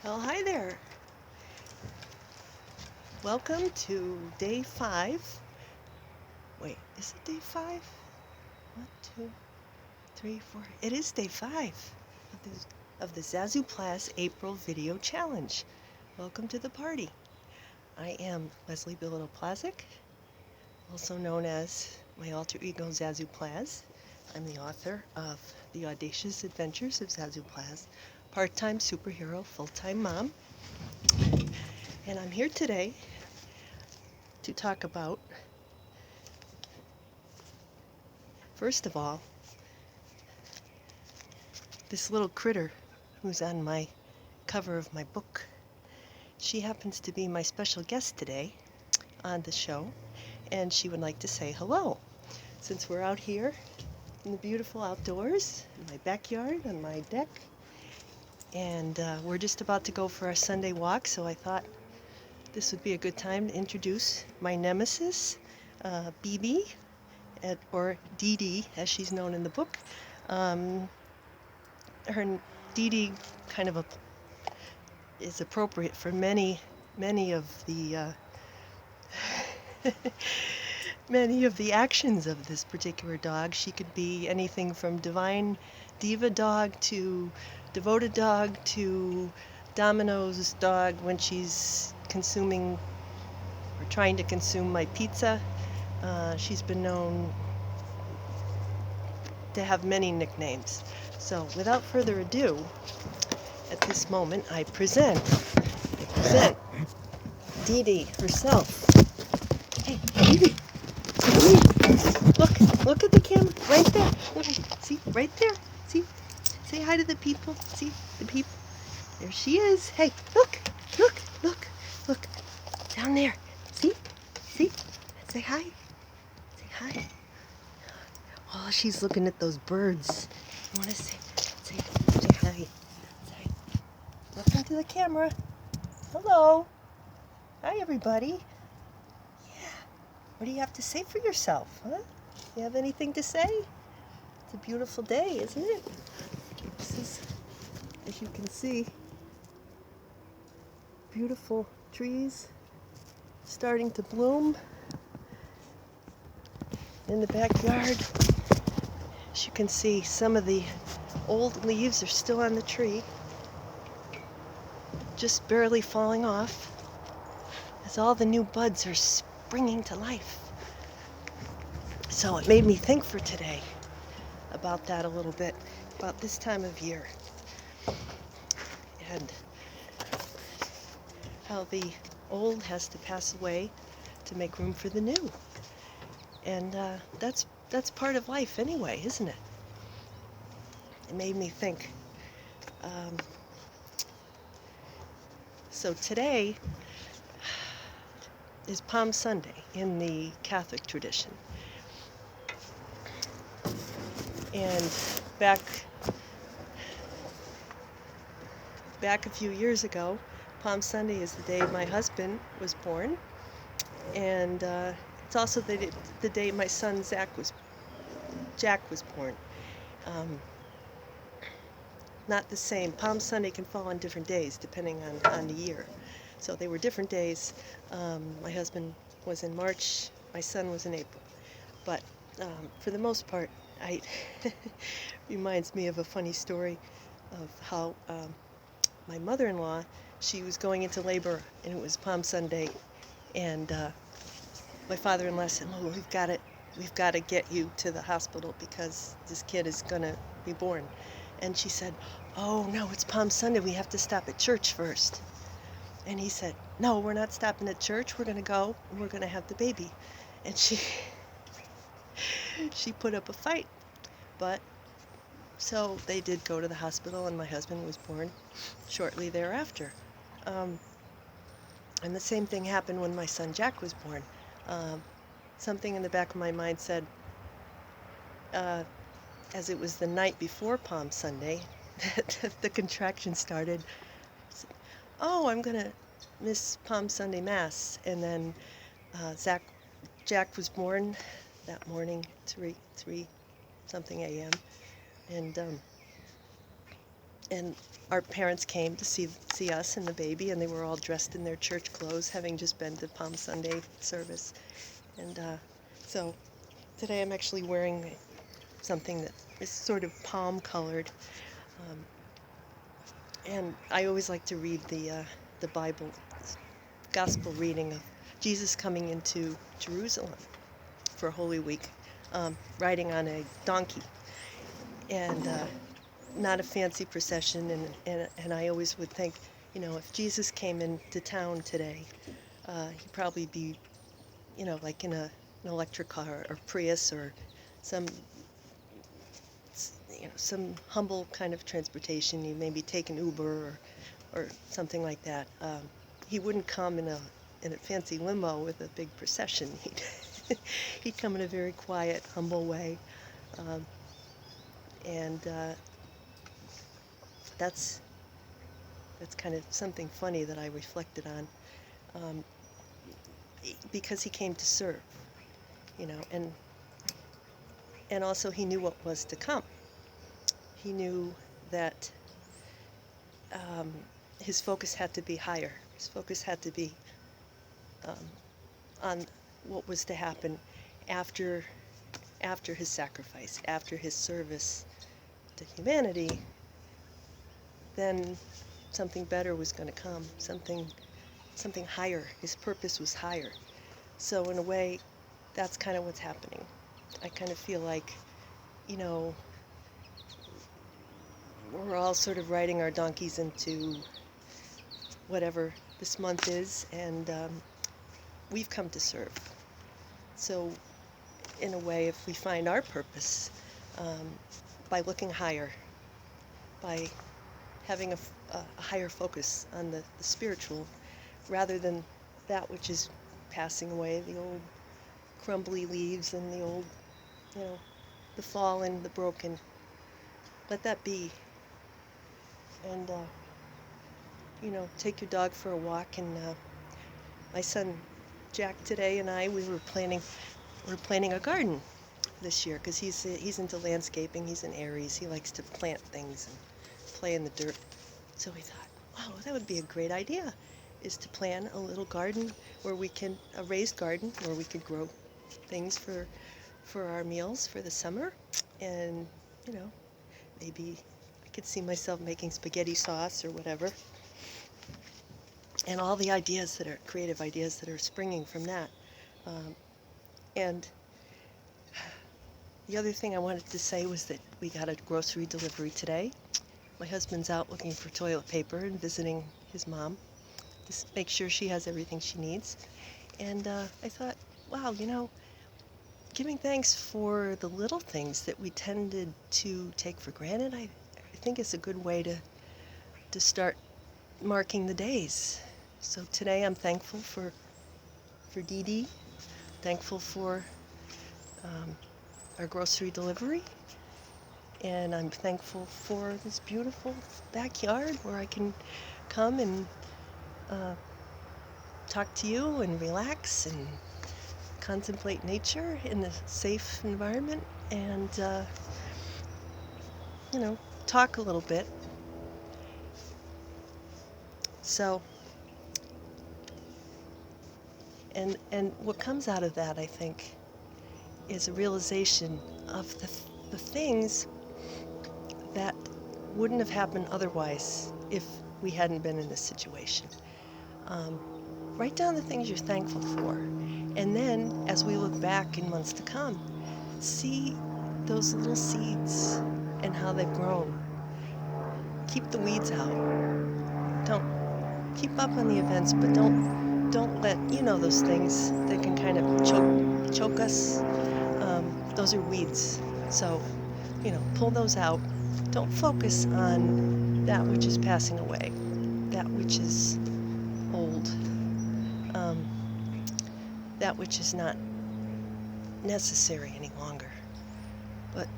Well, hi there. Welcome to day 5. Wait, is it day 5? 1, 2, 3, 4. It is day 5 of the Zazoo Plazz April Video Challenge. Welcome to the party. I am Leslie Bilito Plazic, also known as my alter ego Zazoo Plazz. I'm the author of The Audacious Adventures of Zazoo Plazz, part-time superhero, full-time mom. And I'm here today to talk about, first of all, this little critter who's on my cover of my book. She happens to be my special guest today on the show, and she would like to say hello. Since we're out here in the beautiful outdoors, in my backyard, on my deck, and we're just about to go for our Sunday walk, so I thought this would be a good time to introduce my nemesis, BB, or Dee Dee, as she's known in the book. Her Dee Dee kind of is appropriate for many of the many of the actions of this particular dog. She could be anything from divine diva dog to devoted dog to Domino's dog when she's consuming or trying to consume my pizza. She's been known to have many nicknames. So without further ado, at this moment I present Dee Dee herself. Hey, Dee Dee. Look at the camera, right there. See, right there. See, say hi to the people. See, the people. There she is. Hey, look, down there. See, say hi. Say hi. Oh, she's looking at those birds. You want to say hi. Say, look into the camera. Hello. Hi, everybody. Yeah. What do you have to say for yourself, huh? You have anything to say? It's a beautiful day, isn't it? This is, as you can see, beautiful trees starting to bloom in the backyard. As you can see, some of the old leaves are still on the tree, just barely falling off, as all the new buds are springing to life. So it made me think for today about that a little bit, about this time of year, and how the old has to pass away to make room for the new. And that's part of life anyway, isn't it? It made me think. So today is Palm Sunday in the Catholic tradition. And back a few years ago, Palm Sunday is the day my husband was born, and it's also the day my son Jack was born. Not the same. Palm Sunday can fall on different days depending on the year. So they were different days. My husband was in March, my son was in April. But for the most part, reminds me of a funny story of how my mother-in-law, she was going into labor and it was Palm Sunday, and my father-in-law said, "Oh, we've got to get you to the hospital because this kid is gonna be born." And she said, "Oh no, it's Palm Sunday, we have to stop at church first." And he said, "No, we're not stopping at church, we're gonna go and we're gonna have the baby." And she put up a fight. But so they did go to the hospital, and my husband was born shortly thereafter. And the same thing happened when my son Jack was born. Something in the back of my mind said, as it was the night before Palm Sunday, the contraction started. Oh, I'm gonna miss Palm Sunday Mass. And then Jack was born that morning, 3 something a.m. And and our parents came to see us and the baby, and they were all dressed in their church clothes, having just been to Palm Sunday service. And so today I'm actually wearing something that is sort of palm colored. Um, and I always like to read the Bible, gospel reading of Jesus coming into Jerusalem for Holy Week, riding on a donkey. And not a fancy procession, and I always would think, if Jesus came into town today, he'd probably be, like in an electric car or Prius or some, some humble kind of transportation. You maybe take an Uber or something like that. He wouldn't come in a fancy limo with a big procession. He'd come in a very quiet, humble way, and that's kind of something funny that I reflected on, because he came to serve, and also he knew what was to come. He knew that his focus had to be higher. His focus had to be on what was to happen after his sacrifice, after his service to humanity. Then something better was going to come, something higher. His purpose was higher. So in a way, that's kind of what's happening. I kind of feel like, we're all sort of riding our donkeys into whatever this month is, and we've come to serve. So in a way, if we find our purpose, by looking higher, by having a higher focus on the spiritual, rather than that which is passing away, the old crumbly leaves and the old, the fallen, the broken. Let that be. And, take your dog for a walk. And my son Jack today and I, we're planting a garden this year, because he's into landscaping. He's an Aries. He likes to plant things and play in the dirt. So we thought, wow, that would be a great idea, is to plan a little garden a raised garden where we could grow things for our meals for the summer. And, maybe I could see myself making spaghetti sauce or whatever. And all the creative ideas that are springing from that. And the other thing I wanted to say was that we got a grocery delivery today. My husband's out looking for toilet paper and visiting his mom to make sure she has everything she needs. And I thought, wow, giving thanks for the little things that we tended to take for granted, I think is a good way to start marking the days. So today I'm thankful for Dee Dee, thankful for our grocery delivery, and I'm thankful for this beautiful backyard where I can come and talk to you and relax and contemplate nature in a safe environment, and talk a little bit. So, and what comes out of that, I think, is a realization of the things that wouldn't have happened otherwise if we hadn't been in this situation. Write down the things you're thankful for, and then as we look back in months to come, see those little seeds and how they've grown. Keep the weeds out. Don't keep up on the events, but don't let those things that can kind of choke us. Those are weeds. So pull those out. Don't focus on that which is passing away, that which is old, that which is not necessary any longer. But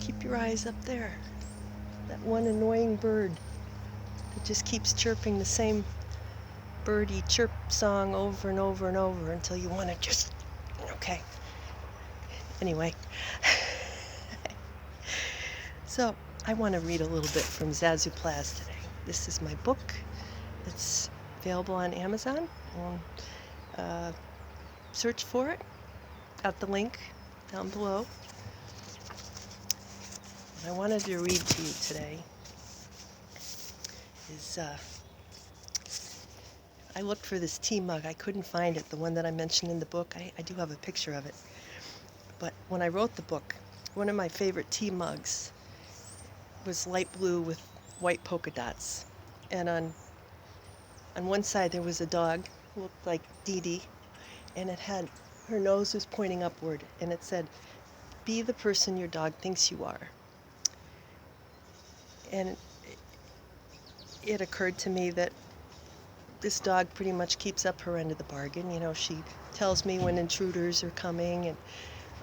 keep your eyes up there. That one annoying bird that just keeps chirping the same birdie chirp song over and over and over until you want to just, okay. Anyway. So I want to read a little bit from Zazoo Plazz today. This is my book. It's available on Amazon. Uh, search for it. Got the link down below. What I wanted to read to you today is I looked for this tea mug. I couldn't find it, the one that I mentioned in the book. I do have a picture of it. But when I wrote the book, one of my favorite tea mugs was light blue with white polka dots. And on one side there was a dog who looked like Dee Dee, and it had, her nose was pointing upward, and it said, "Be the person your dog thinks you are." And it occurred to me that this dog pretty much keeps up her end of the bargain. You know, she tells me when intruders are coming,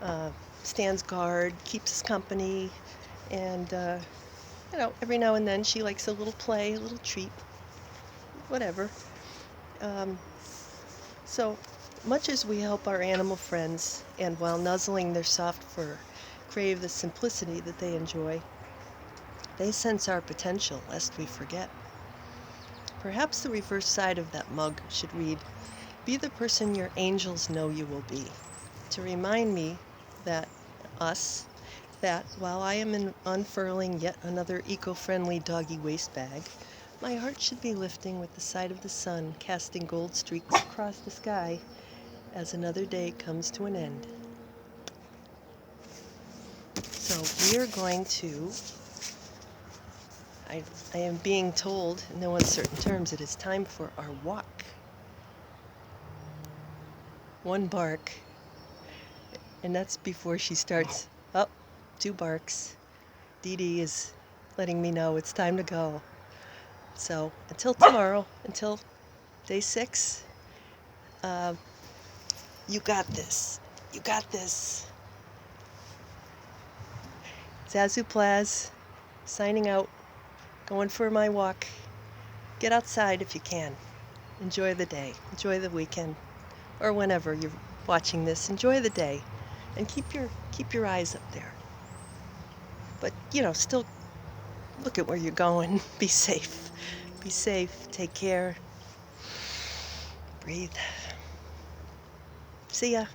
and stands guard, keeps us company, and you know, every now and then she likes a little play, a little treat, whatever. So much as we help our animal friends, and while nuzzling their soft fur, crave the simplicity that they enjoy, they sense our potential lest we forget. Perhaps the reverse side of that mug should read, "Be the person your angels know you will be," to remind me that that while I am unfurling yet another eco-friendly doggy waste bag, my heart should be lifting with the sight of the sun casting gold streaks across the sky as another day comes to an end. So we are going to, I am being told in no uncertain terms, it is time for our walk. One bark, and that's before she starts. Oh, 2 barks. Dee Dee is letting me know it's time to go. So until tomorrow, until day 6, you got this. You got this. Zazoo Plazz, signing out, going for my walk. Get outside if you can. Enjoy the day. Enjoy the weekend. Or whenever you're watching this, enjoy the day. And keep your eyes up there. But, you know, still look at where you're going. Be safe. Be safe. Take care. Breathe. See ya.